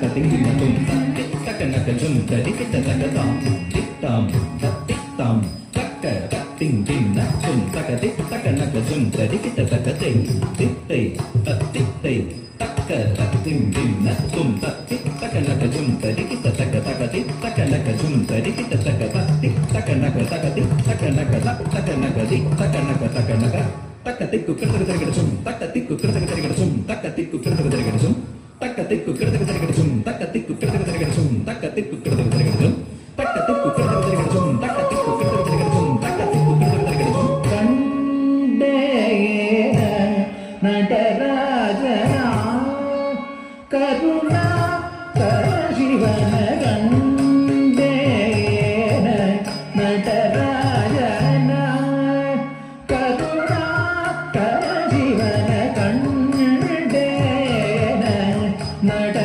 தக்க திங்கினதும் தக்க நகஜும் தடிக்கிட்ட தகதாம் தித்தாம் தித்தாம் தக்க திங்கினதும் தக்க தித்தக்க நகஜும் தடிக்கிட்ட தகதை தித்தை தித்தை தக்க திங்கினதும் தித்தக்க நகஜும் தடிக்கிட்ட தக தக தித்தக்க நகஜும் தடிக்கிட்ட தக தித்தக்க நக தக தித்தக்க நக தக்க நகதி தக்க நக தக்க நக தக்க திக்கு கிடக்கு கிடைக்கும் தக்க திக்கு கிடக்கு கிடைக்கும் தக்க திக்கு கிடக்கு கிடைக்கும் தக்க திக்கு கிடக்கு கிடைக்கும் தக்க திக்கு கிடக்கு கிடைக்கும் தக்க திக்கு கிடக்கு கிடைக்கும் தக்க திக்கு கிடக்கு கிடைக்கும் தக்க திக்கு கிடக்கு கிடைக்கும் தக்க திக்கு கிடக்கு கிடைக்கும் கண்டே நடராஜனா கருணா கரசிவன கண்டே நடராஜனா கருணா கரசிவன கண்டே நட